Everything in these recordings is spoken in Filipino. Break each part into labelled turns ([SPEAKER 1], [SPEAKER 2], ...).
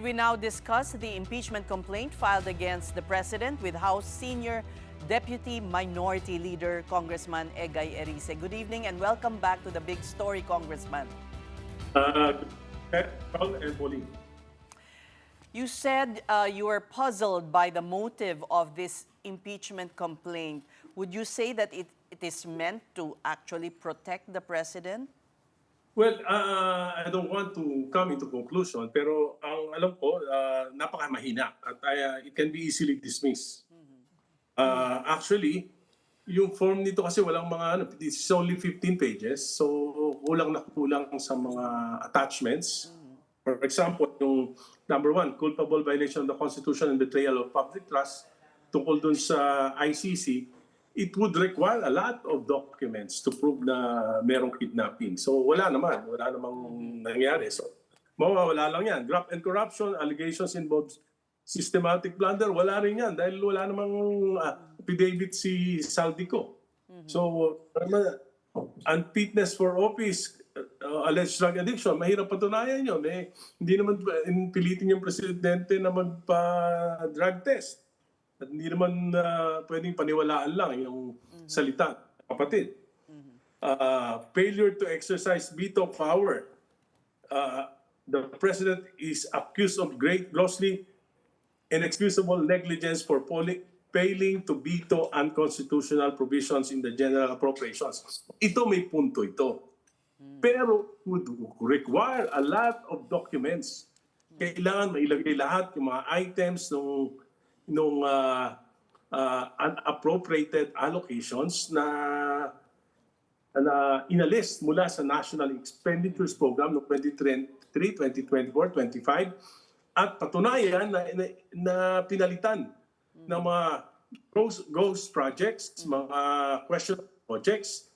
[SPEAKER 1] we now discuss the impeachment complaint filed against the President with House Senior Deputy Minority Leader Congressman Egay Erice. Good evening and welcome back to the Big Story, Congressman.
[SPEAKER 2] Carl and Pauline.
[SPEAKER 1] You said you were puzzled by the motive of this impeachment complaint. Would you say that it is meant to actually protect the President?
[SPEAKER 2] Well, I don't want to come into conclusion, pero ang alam ko, napakamahina at it can be easily dismissed. Actually, yung form nito kasi walang mga, it's only 15 pages, so kulang na kulang sa mga attachments. For example, yung number 1, culpable violation of the Constitution and betrayal of public trust tungkol dun sa ICC, it would require a lot of documents to prove na merong kidnapping. So wala namang nangyari. So mawawala lang yan. Graft and corruption, allegations involved systematic blunder, wala rin yan dahil wala namang affidavit si Saldico. So unfitness for office, alleged drug addiction, mahirap patunayan yun. Hindi naman pilitin yung presidente na magpa-drug test. At hindi naman pwedeng paniwalaan lang yung salita, kapatid. Failure to exercise veto power. The President is accused of grossly inexcusable negligence for failing to veto unconstitutional provisions in the General Appropriations. Ito may punto ito. Pero would require a lot of documents. Kailangan mailagay lahat yung mga items nung unappropriated allocations na inalist mula sa National Expenditures Program noong 2023, 2024, 2025 at patunayan na pinalitan ng mga ghost projects, mga question projects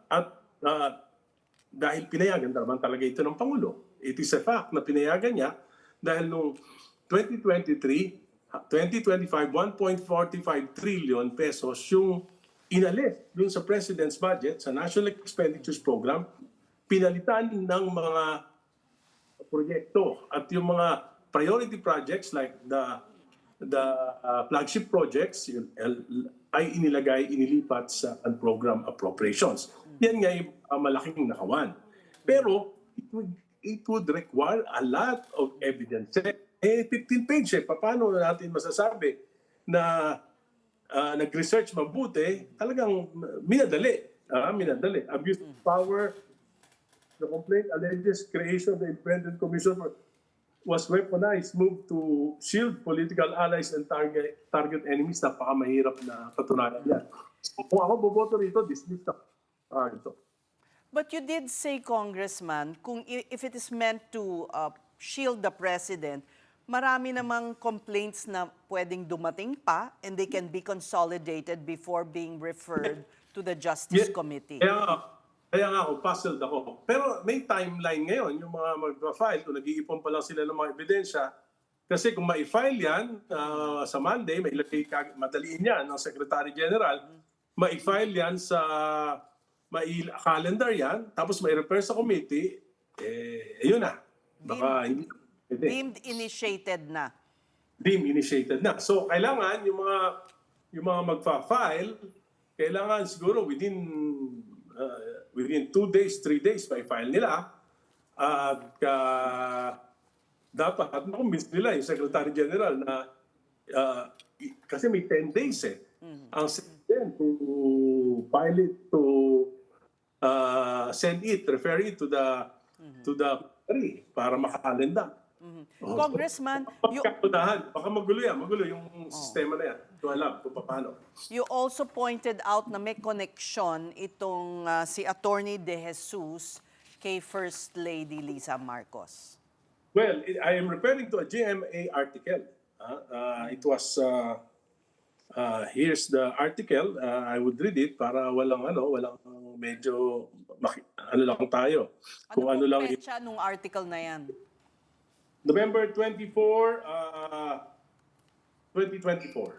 [SPEAKER 2] at dahil pinayagan naman talaga ito ng Pangulo. It is a fact na pinayagan niya dahil noong 2023, 2025, 1.45 trillion pesos yung inalis dun sa President's budget, sa National Expenditures Program, pinalitan ng mga proyekto at yung mga priority projects like the flagship projects ay inilipat sa program appropriations. Yan nga yung malaking nakawan. Pero it would require a lot of evidence. 15 page paano natin masasabi na nag-research mabuti, talagang minadali. Abuse of power, the complaint alleges creation of the Independent Commission was weaponized, moved to shield political allies and target enemies. Napakamahirap na patunayan yan. So, kung ako boboto rito, dismiss na ito.
[SPEAKER 1] But you did say, Congressman, if it is meant to shield the President, marami namang complaints na pwedeng dumating pa and they can be consolidated before being referred to the Justice Committee.
[SPEAKER 2] Kaya nga ako, puzzled ako. Pero may timeline ngayon, yung mga mag-file, kung nag-iipon pa lang sila ng mga ebidensya, kasi kung ma-file yan sa Monday, may ilagay madaliin yan ng Secretary General, ma-file yan sa calendar yan, tapos ma-refer sa committee, ayun na. Baka hindi.
[SPEAKER 1] Deemed initiated na.
[SPEAKER 2] Deemed initiated na. So, kailangan yung mga magfa-file, kailangan siguro within 2 days, 3 days, may file nila. At dapat makumbins nila yung Secretary General na kasi may 10 days ang President to file it, to send it, refer it to the para makakalenda.
[SPEAKER 1] Congressman,
[SPEAKER 2] baka magulo yung sistema na yan. Ito alam kung paano.
[SPEAKER 1] You also pointed out na may connection itong si Attorney De Jesus kay First Lady Lisa Marcos.
[SPEAKER 2] Well, I am referring to a GMA article. It was, here's the article. I would read it para walang medyo, lang tayo.
[SPEAKER 1] Kung ano lang petsa nung article na yan?
[SPEAKER 2] November 24, 2024.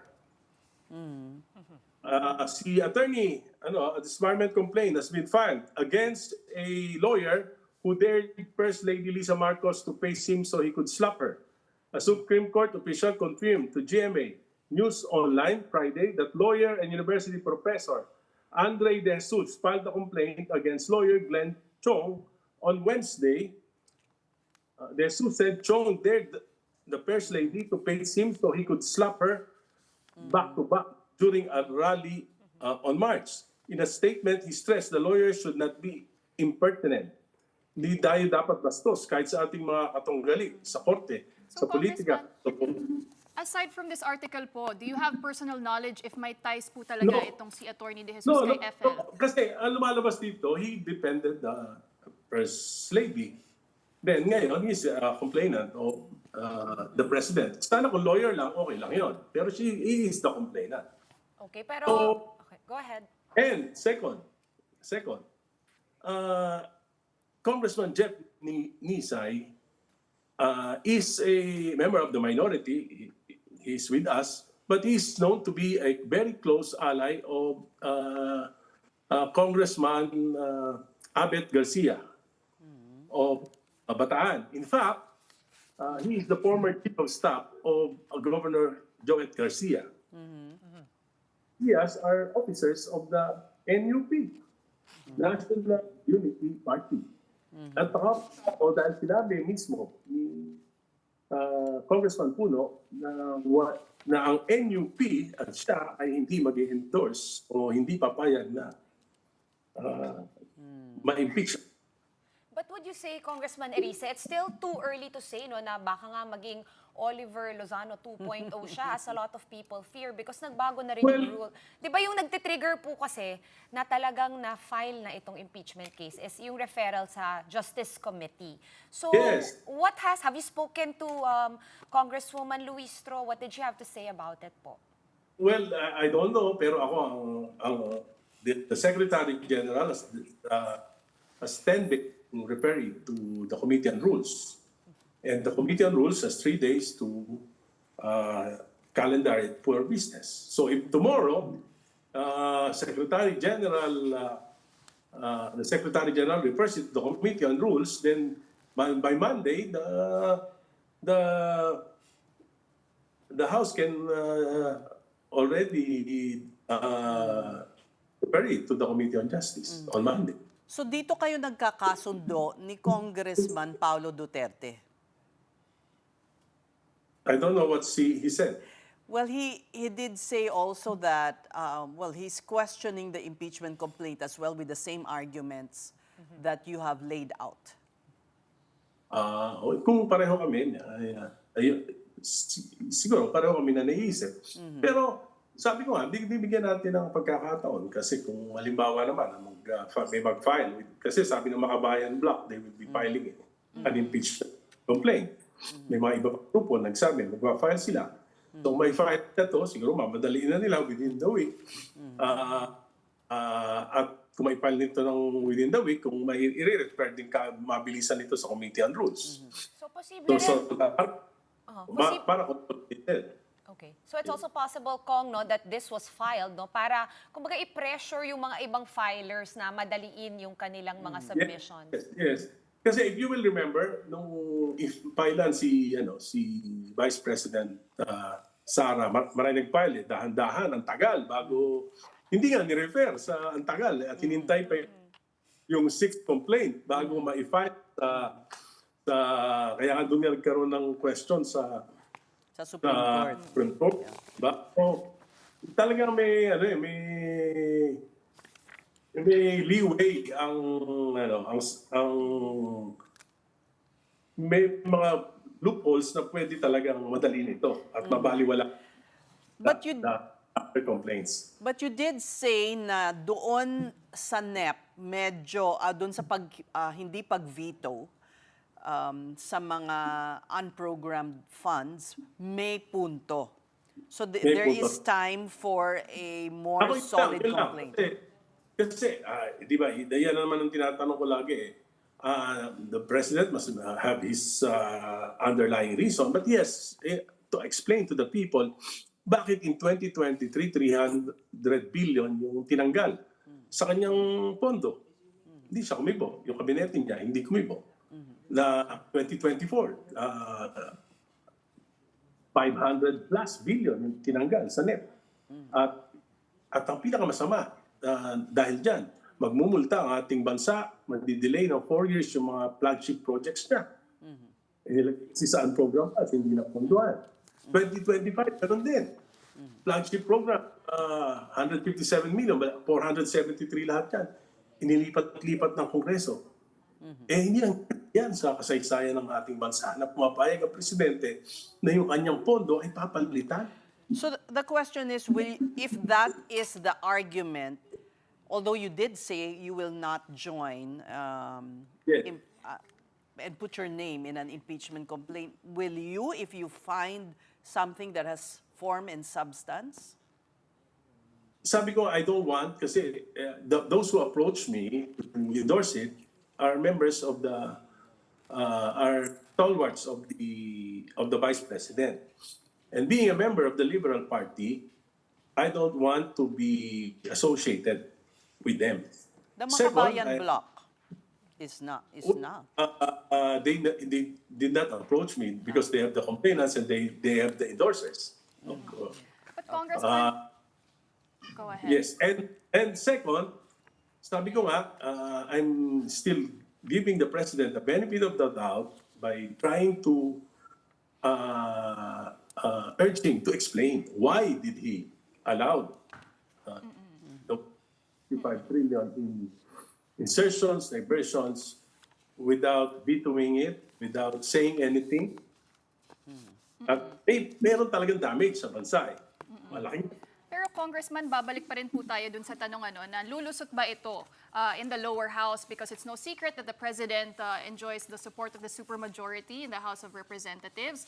[SPEAKER 2] Si attorney, a disbarment complaint has been filed against a lawyer who dared First Lady Lisa Marcos to face him so he could slap her. A Supreme Court official confirmed to GMA News Online Friday that lawyer and university professor Andre De Jesus filed a complaint against lawyer Glenn Chong on Wednesday. De Jesus said Chong dared the First Lady to face him so he could slap her back to back during a rally on March. In a statement, he stressed the lawyer should not be impertinent. Hindi tayo dapat bastos kahit sa ating mga katunggali, sa korte,
[SPEAKER 3] So,
[SPEAKER 2] sa politika.
[SPEAKER 3] Aside from this article po, do you have personal knowledge if may ties po talaga
[SPEAKER 2] No.
[SPEAKER 3] itong si Attorney De Jesus
[SPEAKER 2] No,
[SPEAKER 3] kay FL?
[SPEAKER 2] kasi ang lumalabas dito, he defended the First Lady. Then ngayon, he's a complainant of the President. Sana kung lawyer lang, okay lang yun. Pero he is the complainant.
[SPEAKER 4] Okay, pero...
[SPEAKER 2] So-
[SPEAKER 4] Okay, go ahead.
[SPEAKER 2] And second, Congressman Jeff Nisay is a member of the minority. He's with us, but he's known to be a very close ally of Congressman Abet Garcia of Bataan. In fact, he is the former chief of staff of Governor Joet Garcia. Yes, are officers of the NUP, National Unity Party. At ako, dahil sinabi mismo ni Congressman Puno na ang NUP at siya ay hindi mag-endorse o hindi papayag na ma-impeach.
[SPEAKER 4] But would you say, Congressman Erice, it's still too early to say no, na baka nga maging Oliver Lozano 2.0 siya as a lot of people fear because nagbago na rin yung rule. Di ba yung nagtitrigger po kasi na talagang na-file na itong impeachment case is yung referral sa Justice Committee. So,
[SPEAKER 2] Yes.
[SPEAKER 4] what have you spoken to Congresswoman Luistro? What did she have to say about it po?
[SPEAKER 2] Well, I don't know, pero ako the Secretary General has 10 days to refer it to the Committee on Rules. And the Committee on Rules has 3 days to calendar it for business. So if tomorrow, the Secretary General refers it to the Committee on Rules, then by Monday, the House can already refer it to the Committee on Justice on Monday.
[SPEAKER 1] So dito kayo nagkakasundo ni Congressman Paulo Duterte?
[SPEAKER 2] I don't know what he said.
[SPEAKER 1] Well, he did say also that, he's questioning the impeachment complaint as well with the same arguments that you have laid out.
[SPEAKER 2] Kung pareho kami, siguro pareho kami na naisip. Pero sabi ko nga, bigyan natin ng pagkakataon kasi kung halimbawa naman may mag-file, kasi sabi ng Makabayan Bloc, they will be filing an impeachment complaint. May mga iba pang grupo nagsabi, mag-file sila. So may file na to, siguro mamadali na nila within the week. At kung may file nito ng within the week, kung may i-refer din mabilisan nito sa Committee on Rules.
[SPEAKER 4] So, posible
[SPEAKER 2] So,
[SPEAKER 4] rin.
[SPEAKER 2] para consolidated.
[SPEAKER 4] Okay. So it's also possible, Kong, no, that this was filed, no, para kumbaga i-pressure yung mga ibang filers na madaliin yung kanilang mga submissions.
[SPEAKER 2] Yes. Kasi if you will remember, nung filean si Vice President Sara, maraming nag-file, dahan-dahan, ang tagal, bago, hindi nga ni-refer sa ang tagal, at hinintay pa yung 6th complaint bago ma-file kaya nga doon nagkaroon ng question sa
[SPEAKER 1] Supreme Court.
[SPEAKER 2] Supreme Court. Diba? So, talagang may leeway may mga loopholes na pwede talagang madali nito at mabaliwala
[SPEAKER 1] But
[SPEAKER 2] after complaints.
[SPEAKER 1] But you did say na doon sa NEP, medyo doon sa hindi pag-veto sa mga unprogrammed funds, may punto. So there
[SPEAKER 2] punto.
[SPEAKER 1] is time for a more solid
[SPEAKER 2] yun lang.
[SPEAKER 1] complaint.
[SPEAKER 2] Kasi di ba, yan naman ang tinatanong ko lagi the President must have his underlying reason. But yes, to explain to the people, bakit in 2023, 300 billion yung tinanggal sa kanyang pondo? hindi siya kumibo. Yung kabinete niya, hindi kumibo. Na 2024, 500 plus billion yung tinanggal sa NEP. At ang pinakamasama, dahil dyan, magmumulta ang ating bansa, magdi-delay ng 4 years yung mga flagship projects niya. Si saan program at hindi na pondohan. 2025, ganun din. Flagship program, 157 million, 473 lahat yan. Inilipat-lipat ng Kongreso. Hindi lang yan sa kasaysayan ng ating bansa na pumapayag ang presidente na yung kanyang pondo ay papalitan.
[SPEAKER 1] So the question is, if that is the argument, although you did say you will not join
[SPEAKER 2] Yes.
[SPEAKER 1] and put your name in an impeachment complaint, will you, if you find something that has form and substance?
[SPEAKER 2] Sabi ko, I don't want kasi those who approach me to endorse it are members of the are stalwarts of the vice president. And being a member of the Liberal Party, I don't want to be associated with them.
[SPEAKER 1] The
[SPEAKER 2] Second,
[SPEAKER 1] Makabayan Bloc is not.
[SPEAKER 2] They did not approach me because they have the complainants and they have the endorsers.
[SPEAKER 3] But Congressman, go ahead.
[SPEAKER 2] Yes, and second, sabi ko nga, I'm still giving the president the benefit of the doubt by trying to urge him to explain why did he allow the 55 trillion in insertions, diversions, without vetoing it, without saying anything. At meron talagang damage sa bansa. Malaking.
[SPEAKER 3] Pero Congressman, babalik pa rin po tayo dun sa tanong na lulusot ba ito in the lower house, because it's no secret that the president enjoys the support of the supermajority in the House of Representatives.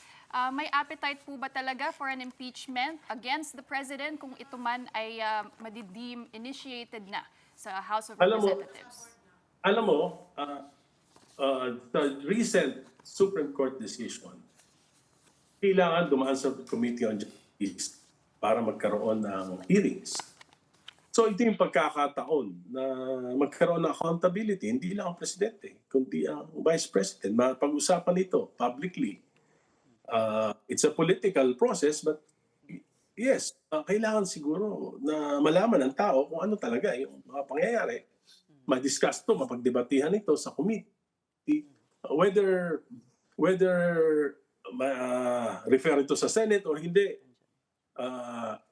[SPEAKER 3] May appetite po ba talaga for an impeachment against the president kung ito man ay madideem initiated na sa House of Representatives?
[SPEAKER 2] Alam mo, the recent Supreme Court decision, kailangan dumaan sa Committee on Justice para magkaroon ng hearings. So ito yung pagkakataon na magkaroon ng accountability, hindi lang ang presidente, kundi ang vice president. Mapag-usapan ito publicly. It's a political process, but yes, kailangan siguro na malaman ng tao kung ano talaga yung mga pangyayari. Ma-discuss ito, mapagdebatihan ito sa committee. Whether refer ito sa Senate or hindi,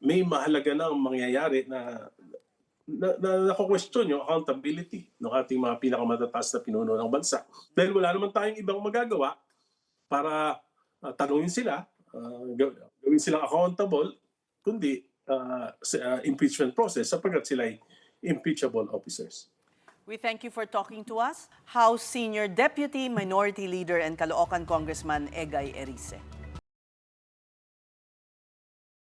[SPEAKER 2] may mahalaga na mangyayari na nako-question yung accountability ng ating mga pinakamatatas na pinuno ng bansa. Dahil wala naman tayong ibang magagawa para tanungin sila, gawin silang accountable, kundi impeachment process sapagkat sila ay impeachable officers.
[SPEAKER 1] We thank you for talking to us. House Senior Deputy Minority Leader and Caloocan Congressman Egay Erice.